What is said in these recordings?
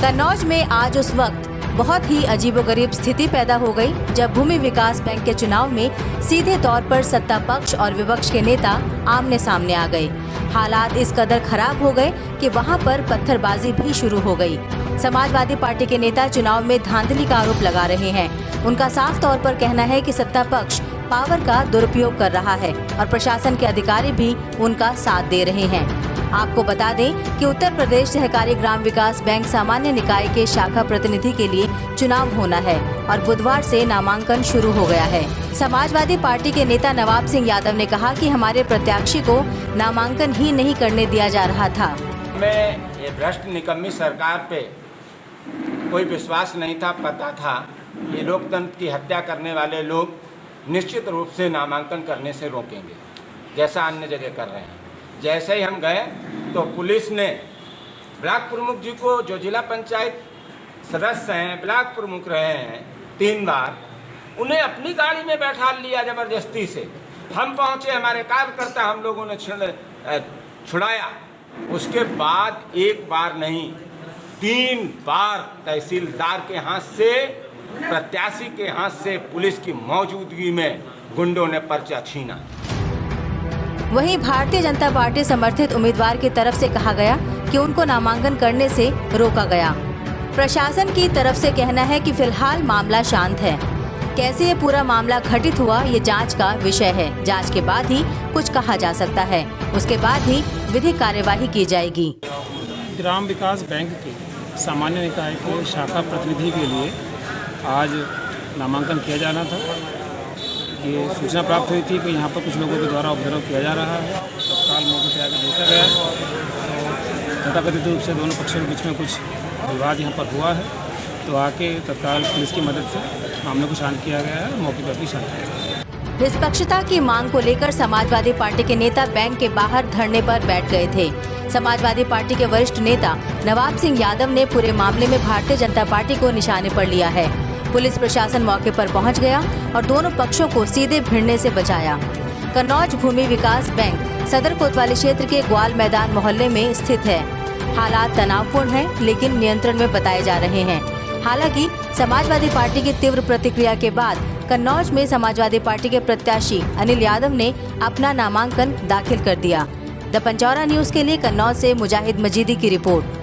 कन्नौज में आज उस वक्त बहुत ही अजीबोगरीब स्थिति पैदा हो गई जब भूमि विकास बैंक के चुनाव में सीधे तौर पर सत्ता पक्ष और विपक्ष के नेता आमने सामने आ गए। हालात इस कदर खराब हो गए कि वहां पर पत्थरबाजी भी शुरू हो गई। समाजवादी पार्टी के नेता चुनाव में धांधली का आरोप लगा रहे हैं। उनका साफ तौर पर कहना है कि सत्ता पक्ष पावर का दुरुपयोग कर रहा है और प्रशासन के अधिकारी भी उनका साथ दे रहे हैं। आपको बता दें कि उत्तर प्रदेश सहकारी ग्राम विकास बैंक सामान्य निकाय के शाखा प्रतिनिधि के लिए चुनाव होना है और बुधवार से नामांकन शुरू हो गया है। समाजवादी पार्टी के नेता नवाब सिंह यादव ने कहा कि हमारे प्रत्याशी को नामांकन ही नहीं करने दिया जा रहा था। मैं ये भ्रष्ट निकम्मी सरकार पे कोई विश्वास नहीं था। पता था ये लोकतंत्र की हत्या करने वाले लोग निश्चित रूप से नामांकन करने से रोकेंगे, जैसा अन्य जगह कर रहे हैं। जैसे ही हम गए तो पुलिस ने ब्लॉक प्रमुख जी को, जो जिला पंचायत सदस्य हैं, ब्लॉक प्रमुख रहे हैं 3 बार, उन्हें अपनी गाड़ी में बैठा लिया ज़बरदस्ती से। हम पहुंचे, हमारे कार्यकर्ता हम लोगों ने छुड़ाया। उसके बाद 1 बार नहीं 3 बार तहसीलदार के हाथ से, प्रत्याशी के हाथ से पुलिस की मौजूदगी में गुंडों ने पर्चा छीना। वहीं भारतीय जनता पार्टी समर्थित उम्मीदवार की तरफ से कहा गया कि उनको नामांकन करने से रोका गया। प्रशासन की तरफ से कहना है कि फिलहाल मामला शांत है। कैसे ये पूरा मामला घटित हुआ, ये जांच का विषय है। जांच के बाद ही कुछ कहा जा सकता है, उसके बाद ही विधिक कार्यवाही की जाएगी। ग्राम विकास बैंक के सामान्य निकाय के शाखा प्रतिनिधि के लिए आज नामांकन किया जाना था। ये सूचना प्राप्त हुई थी कि यहाँ पर कुछ लोगों के द्वारा उपद्रव किया जा रहा है। तत्काल मौके पर आकर देखा गया तो तथाकथित रूप से दोनों पक्षों के बीच में कुछ विवाद यहाँ पर हुआ है, तो आके तत्काल पुलिस की मदद से मामले को शांत किया गया है। मौके पर भी शांत किया गया है। निष्पक्षता की मांग को लेकर समाजवादी पार्टी के नेता बैंक के बाहर धरने पर बैठ गए थे। समाजवादी पार्टी के वरिष्ठ नेता नवाब सिंह यादव ने पूरे मामले में भारतीय जनता पार्टी को निशाने पर लिया है। पुलिस प्रशासन मौके पर पहुंच गया और दोनों पक्षों को सीधे भिड़ने से बचाया। कन्नौज भूमि विकास बैंक सदर कोतवाली क्षेत्र के ग्वाल मैदान मोहल्ले में स्थित है। हालात तनावपूर्ण हैं, लेकिन नियंत्रण में बताए जा रहे हैं। हालांकि समाजवादी पार्टी की तीव्र प्रतिक्रिया के बाद कन्नौज में समाजवादी पार्टी के प्रत्याशी अनिल यादव ने अपना नामांकन दाखिल कर दिया। द पंचौरा न्यूज के लिए कन्नौज से मुजाहिद मजीदी की रिपोर्ट।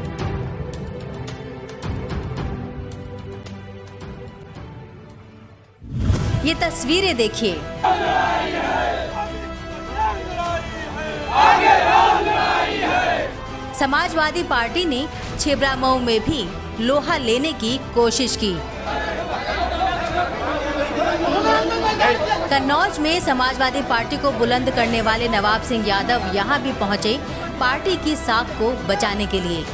ये तस्वीरें देखिए। समाजवादी पार्टी ने छिबरामऊ में भी लोहा लेने की कोशिश की। कन्नौज में समाजवादी पार्टी को बुलंद करने वाले नवाब सिंह यादव यहां भी पहुंचे पार्टी की साख को बचाने के लिए।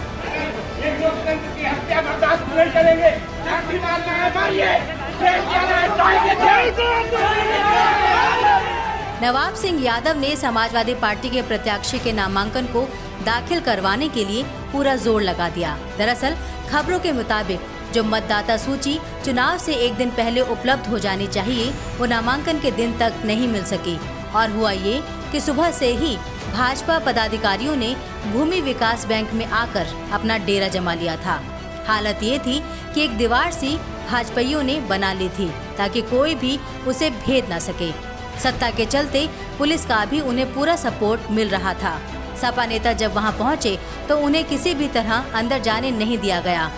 नवाब सिंह यादव ने समाजवादी पार्टी के प्रत्याशी के नामांकन को दाखिल करवाने के लिए पूरा जोर लगा दिया। दरअसल खबरों के मुताबिक जो मतदाता सूची चुनाव से 1 दिन पहले उपलब्ध हो जानी चाहिए, वो नामांकन के दिन तक नहीं मिल सकी। और हुआ ये कि सुबह से ही भाजपा पदाधिकारियों ने भूमि विकास बैंक में आकर अपना डेरा जमा लिया था। हालत ये थी कि एक दीवार सी भाजपाइयों ने बना ली थी ताकि कोई भी उसे भेद न सके। सत्ता के चलते पुलिस का भी उन्हें पूरा सपोर्ट मिल रहा था। सपा नेता जब वहां पहुंचे तो उन्हें किसी भी तरह अंदर जाने नहीं दिया गया।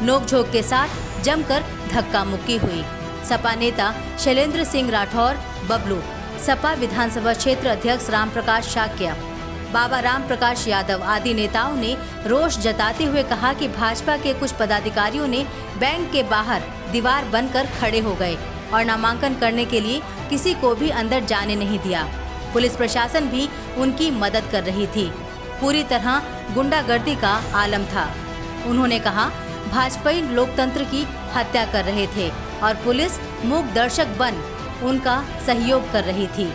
नोकझोंक के साथ जमकर धक्का मुक्की हुई। सपा नेता शैलेंद्र सिंह राठौर बबलू, सपा विधानसभा क्षेत्र अध्यक्ष राम प्रकाश शाक्य, बाबा राम प्रकाश यादव आदि नेताओं ने रोष जताते हुए कहा कि भाजपा के कुछ पदाधिकारियों ने बैंक के बाहर दीवार बनकर खड़े हो गए और नामांकन करने के लिए किसी को भी अंदर जाने नहीं दिया। पुलिस प्रशासन भी उनकी मदद कर रही थी। पूरी तरह गुंडागर्दी का आलम था। उन्होंने कहा भाजपाई लोकतंत्र की हत्या कर रहे थे और पुलिस मूक दर्शक बन उनका सहयोग कर रही थी।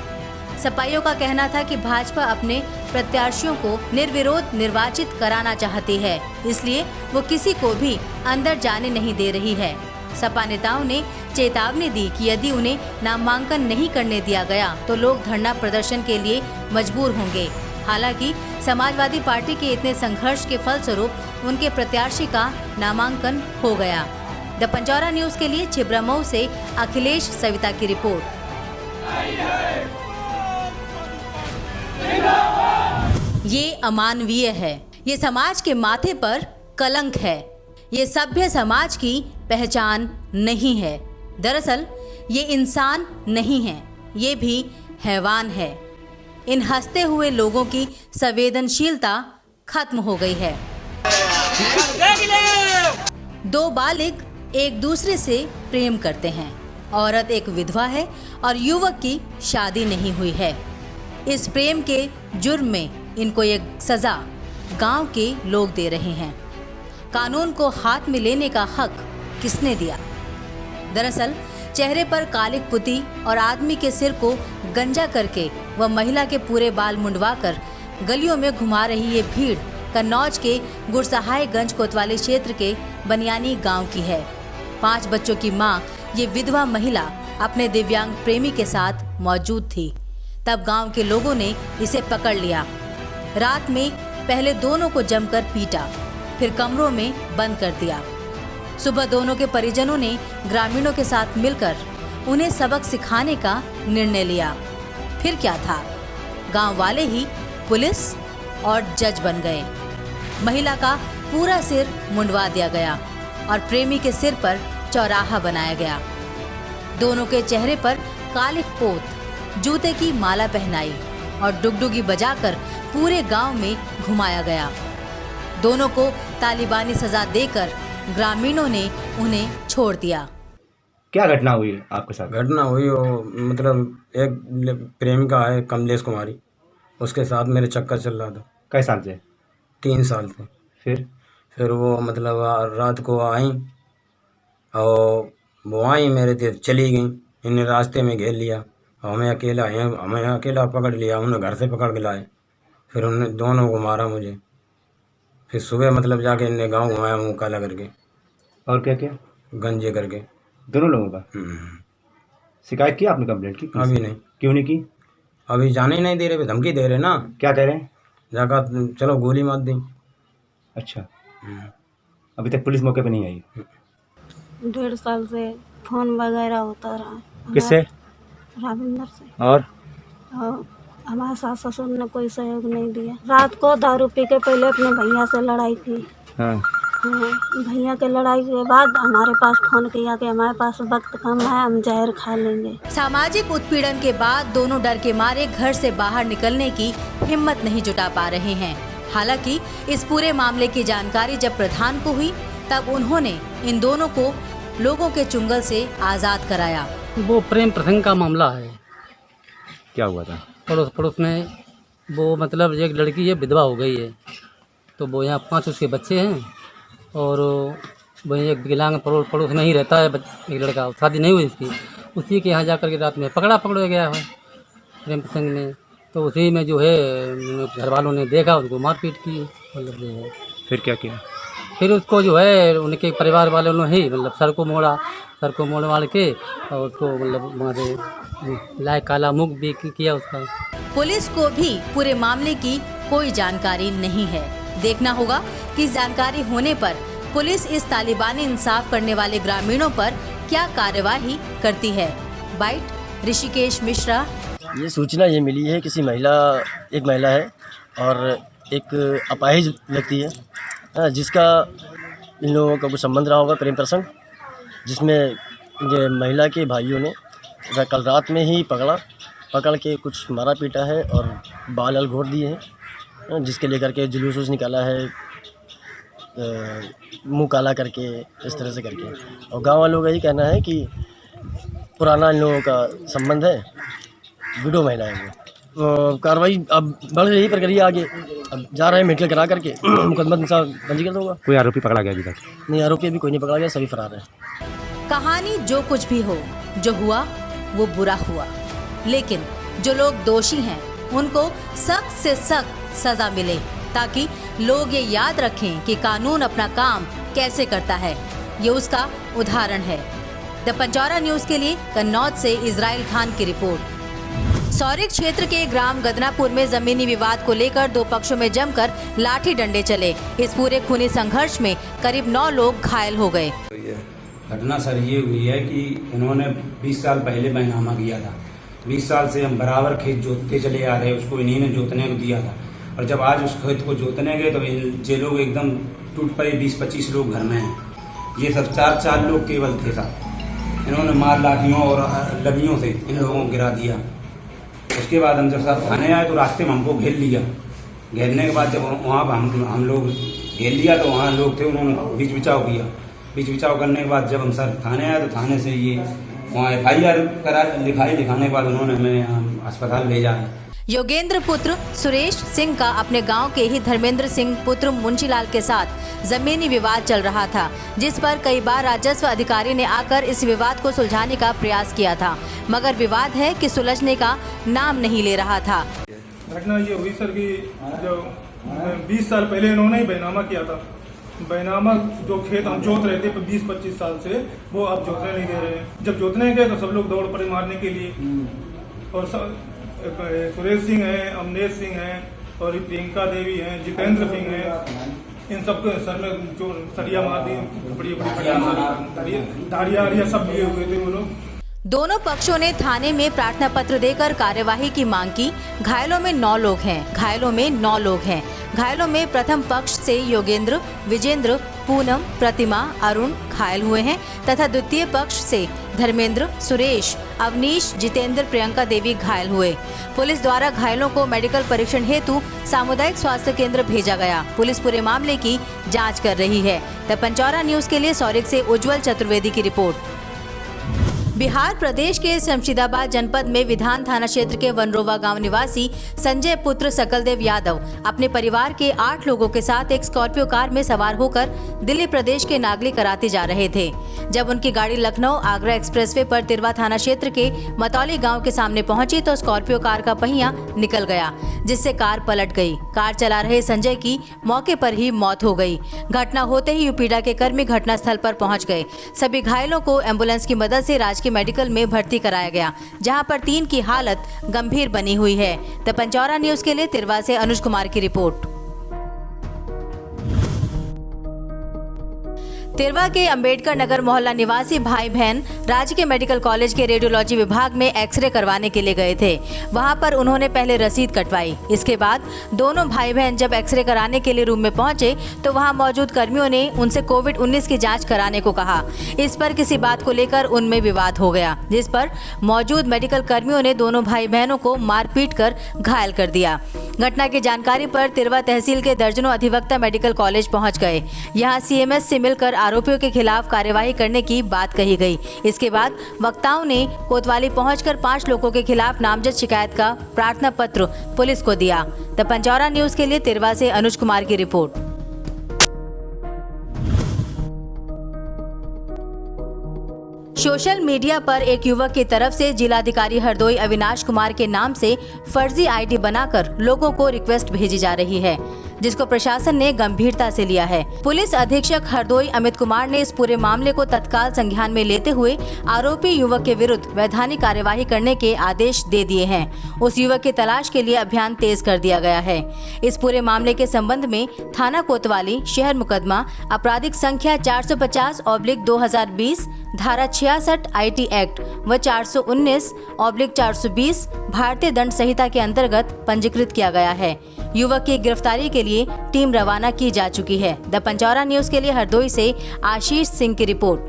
सपाइयों का कहना था कि भाजपा अपने प्रत्याशियों को निर्विरोध निर्वाचित कराना चाहती है, इसलिए वो किसी को भी अंदर जाने नहीं दे रही है। सपा नेताओं ने चेतावनी दी कि यदि उन्हें नामांकन नहीं करने दिया गया तो लोग धरना प्रदर्शन के लिए मजबूर होंगे। हालांकि समाजवादी पार्टी के इतने संघर्ष के फलस्वरूप उनके प्रत्याशी का नामांकन हो गया। द पंजौरा न्यूज के लिए छिबरामऊ से अखिलेश सविता की रिपोर्ट। ये अमानवीय है, ये समाज के माथे पर कलंक है, ये सभ्य समाज की पहचान नहीं है। दरअसल ये इंसान नहीं है, ये भी हैवान है। इन हंसते हुए लोगों की संवेदनशीलता खत्म हो गई है। दो बालिग एक दूसरे से प्रेम करते हैं। औरत एक विधवा है और युवक की शादी नहीं हुई है। इस प्रेम के जुर्म में इनको एक सजा गांव के लोग दे रहे हैं। कानून को हाथ में लेने का हक किसने दिया? दरअसल चेहरे पर कालिक पुती और आदमी के सिर को गंजा करके व महिला के पूरे बाल मुंडवाकर गलियों में घुमा रही ये भीड़ कन्नौज के गुरसहायगंज कोतवाली क्षेत्र के बनियानी गांव की है। 5 बच्चों की मां ये विधवा महिला अपने दिव्यांग प्रेमी के साथ मौजूद थी। तब गांव के लोगों ने इसे पकड़ लिया। रात में पहले दोनों को जमकर पीटा, फिर कमरों में बंद कर दिया। सुबह दोनों के परिजनों ने ग्रामीणों के साथ मिलकर उन्हें सबक सिखाने का निर्णय लिया। फिर क्या था, गांव वाले ही पुलिस और जज बन गए। महिला का पूरा सिर मुंडवा दिया गया और प्रेमी के सिर पर चौराहा बनाया गया। दोनों के चेहरे पर कालिक पोत, जूते की माला पहनाई और डुगडुगी बजाकर पूरे गांव में घुमाया गया। दोनों को तालिबानी सजा देकर ग्रामीणों ने उन्हें छोड़ दिया। क्या घटना हुई आपके साथ? घटना हुई वो मतलब एक प्रेमिका है कमलेश कुमारी, उसके साथ मेरे चक्कर चल रहा था। कई साल से? 3 साल से। फिर वो मतलब रात को आई और वो आई मेरे से चली गई। इन्हें रास्ते में घेर लिया, हमें अकेला पकड़ लिया। उन्हें घर से पकड़ के लाए, फिर उन्हें दोनों को मारा मुझे। फिर सुबह मतलब जाके इन्हें गाँव घुमाया मुँह काला करके। और क्या क्या? गंजे करके। दोनों लोगों का? शिकायत की आपने? कंप्लेंट की? अभी नहीं। क्यों नहीं की? अभी जाने ही नहीं दे रहे, धमकी दे रहे ना। क्या कह रहे हैं? जाकर चलो गोली मार दी। अच्छा, अभी तक पुलिस मौके पे नहीं आई? 1.5 साल से फोन वगैरह होता रहा। किससे? राविंदर से। और हमारे सास ससुर ने कोई सहयोग नहीं दिया। रात को दारू पी के पहले अपने भैया से लड़ाई की। हाँ। भैया के लड़ाई के बाद हमारे पास फोन किया कि हमारे पास वक्त कम है, हम जहर खा लेंगे। सामाजिक उत्पीड़न के बाद दोनों डर के मारे घर से बाहर निकलने की हिम्मत नहीं जुटा पा रहे हैं। हालांकि इस पूरे मामले की जानकारी जब प्रधान को हुई तब उन्होंने इन दोनों को लोगों के चुंगल से आज़ाद कराया। वो प्रेम प्रसंग का मामला है। क्या हुआ था? पड़ोस में वो मतलब एक लड़की है, विधवा हो गई है, तो वो यहाँ 5 उसके बच्चे हैं और वही एक विकलांग पड़ोस में ही रहता है एक लड़का, शादी नहीं हुई उसकी। उसी के यहाँ जाकर के रात में पकड़ा गया है प्रेम प्रसंग में। तो उसी में जो है घर वालों ने देखा, उनको मारपीट की। मतलब जो है फिर क्या किया? फिर उसको जो है उनके परिवार वालों ने ही मतलब सर को मोड़ मार के और उसको मतलब मारे, लाए काला मुख भी किया उसका। पुलिस को भी पूरे मामले की कोई जानकारी नहीं है। देखना होगा कि जानकारी होने पर पुलिस इस तालिबानी इंसाफ करने वाले ग्रामीणों पर क्या कार्यवाही करती है। बाइट ऋषिकेश मिश्रा। ये सूचना ये मिली है किसी एक महिला है और एक अपाहिज व्यक्ति है जिसका इन लोगों का कुछ संबंध रहा होगा, प्रेम प्रसंग, जिसमें ये महिला के भाइयों ने कल रात में ही पकड़ के कुछ मारा पीटा है और बाल घोट दिए हैं, जिसके लेकर के जुलूस निकाला है, मुंह काला करके, इस तरह से करके। और गांव वालों का ये कहना है कि पुराना इन लोगों का संबंध है, विडो महिला है वो। कार्रवाई अब बढ़ रही प्रक्रिया आगे, अब जा रहे हैं मेडिकल करा करके मुकदमा पंजीकृत होगा। कोई आरोपी पकड़ा गया अभी तक? नहीं, आरोपी अभी कोई नहीं पकड़ा गया, सभी फरार है। कहानी जो कुछ भी हो, जो हुआ वो बुरा हुआ, लेकिन जो लोग दोषी हैं उनको सख्त से सख्त सजा मिले, ताकि लोग ये याद रखें कि कानून अपना काम कैसे करता है। ये उसका उदाहरण है। द पंजौरा न्यूज के लिए कन्नौज से इजराइल खान की रिपोर्ट। सौरिक क्षेत्र के ग्राम गदनापुर में जमीनी विवाद को लेकर दो पक्षों में जमकर लाठी डंडे चले। इस पूरे खूनी संघर्ष में करीब 9 लोग घायल हो गए। घटना सर ये हुई है कि इन्होंने 20 साल पहले बैनामा किया था। 20 साल से हम बराबर खेत जोतते चले आ रहे, उसको इन्हीं ने जोतने को दिया था। और जब आज उस खेत को जोतने गए तो ये लोग एकदम टूट पड़े। 20-25 लोग घर में हैं। ये सब 4 लोग केवल थे साहब। इन्होंने मार लाठियों और लबियों से इन लोगों को गिरा दिया। उसके बाद हम जब साहब थाने आए तो रास्ते में हमको घेर लिया। घेरने के बाद जब वहाँ पर हम लोग घेर लिया तो वहाँ लोग थे, उन्होंने बीच बचाव किया। बीच बचाव करने के बाद जब हम सर थाने आए तो थाने से ये वहाँ FIR करा लिखाने के बाद उन्होंने हमें अस्पताल भेजा है। योगेंद्र पुत्र सुरेश सिंह का अपने गांव के ही धर्मेंद्र सिंह पुत्र मुंशीलाल के साथ जमीनी विवाद चल रहा था, जिस पर कई बार राजस्व अधिकारी ने आकर इस विवाद को सुलझाने का प्रयास किया था, मगर विवाद है कि सुलझने का नाम नहीं ले रहा था। घटना ये हुई सर कि जो 20 साल पहले इन्होंने ही बैनामा किया था। बैनामा जो खेत हम जोत रहे थे 20-25 साल से, वो अब जोतने नहीं दे रहे हैं। जब जोतने गए तो सब लोग दौड़ पड़े मारने के लिए। और सुरेश सिंह है, अमनेश सिंह है और प्रियंका देवी हैं, जितेंद्र सिंह हैं। इन सबको सर में जो सरिया मार दी, बड़ी धाड़ियाँ सब लिए हुए थे वो लोग। दोनों पक्षों ने थाने में प्रार्थना पत्र देकर कार्यवाही की मांग की। घायलों में 9 लोग हैं। घायलों में प्रथम पक्ष से योगेंद्र, विजेंद्र, पूनम, प्रतिमा, अरुण घायल हुए हैं तथा द्वितीय पक्ष से धर्मेंद्र, सुरेश, अवनीश, जितेंद्र, प्रियंका देवी घायल हुए। पुलिस द्वारा घायलों को मेडिकल परीक्षण हेतु सामुदायिक स्वास्थ्य केंद्र भेजा गया। पुलिस पूरे मामले की जाँच कर रही है। द पंचौरा न्यूज के लिए सौरिक से उज्जवल चतुर्वेदी की रिपोर्ट। बिहार प्रदेश के शमशीदाबाद जनपद में विधान थाना क्षेत्र के वनरोवा गांव निवासी संजय पुत्र सकलदेव यादव अपने परिवार के 8 लोगों के साथ एक स्कॉर्पियो कार में सवार होकर दिल्ली प्रदेश के नागली कराते जा रहे थे। जब उनकी गाड़ी लखनऊ आगरा एक्सप्रेसवे पर तिरवा थाना क्षेत्र के मतौली गांव के सामने पहुंची तो स्कॉर्पियो कार का पहिया निकल गया, जिससे कार पलट गई। कार चला रहे संजय की मौके पर ही मौत हो गई। घटना होते ही यूपीडा के कर्मी घटनास्थल पर पहुंच गए। सभी घायलों को एम्बुलेंस की मदद से राजकीय मेडिकल में भर्ती कराया गया, जहां पर 3 की हालत गंभीर बनी हुई है। द पंचौरा न्यूज के लिए तिरवा से अनुज कुमार की रिपोर्ट। तिरवा के अंबेडकर नगर मोहल्ला निवासी भाई बहन राजकीय मेडिकल कॉलेज के रेडियोलॉजी विभाग में एक्सरे करवाने के लिए गए थे। वहां पर उन्होंने पहले रसीद कटवाई। इसके बाद दोनों भाई बहन जब एक्सरे कराने के लिए रूम में पहुंचे तो वहां मौजूद कर्मियों ने उनसे कोविड-19 की जांच कराने को कहा। इस पर किसी बात को लेकर उनमें विवाद हो गया, जिस पर मौजूद मेडिकल कर्मियों ने दोनों भाई बहनों को मारपीट कर घायल कर दिया। घटना की जानकारी पर तिरवा तहसील के दर्जनों अधिवक्ता मेडिकल कॉलेज पहुंच गए। यहां CMS से मिलकर आरोपियों के खिलाफ कार्यवाही करने की बात कही गई। इसके बाद वक्ताओं ने कोतवाली पहुंचकर 5 लोगों के खिलाफ नामजद शिकायत का प्रार्थना पत्र पुलिस को दिया। द पंचौरा न्यूज के लिए तिरवा से अनुज कुमार की रिपोर्ट। सोशल मीडिया पर एक युवक की तरफ से जिलाधिकारी हरदोई अविनाश कुमार के नाम से फर्जी ID बनाकर लोगों को रिक्वेस्ट भेजी जा रही है, जिसको प्रशासन ने गंभीरता से लिया है। पुलिस अधीक्षक हरदोई अमित कुमार ने इस पूरे मामले को तत्काल संज्ञान में लेते हुए आरोपी युवक के विरुद्ध वैधानिक कार्यवाही करने के आदेश दे दिए हैं। उस युवक की तलाश के लिए अभियान तेज कर दिया गया है। इस पूरे मामले के संबंध में थाना कोतवाली शहर मुकदमा आपराधिक संख्या 450/2020 धारा 66 IT एक्ट व 419/420 भारतीय दंड संहिता के अंतर्गत पंजीकृत किया गया है। युवक की गिरफ्तारी के लिए टीम रवाना की जा चुकी है। द पंचौरा न्यूज के लिए हरदोई से आशीष सिंह की रिपोर्ट।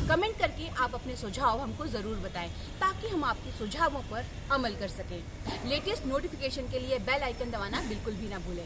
कमेंट करके आप अपने सुझाव हमको जरूर बताएं, ताकि हम आपके सुझावों पर अमल कर सकें। लेटेस्ट नोटिफिकेशन के लिए बेल आइकन दबाना बिल्कुल भी ना भूलें।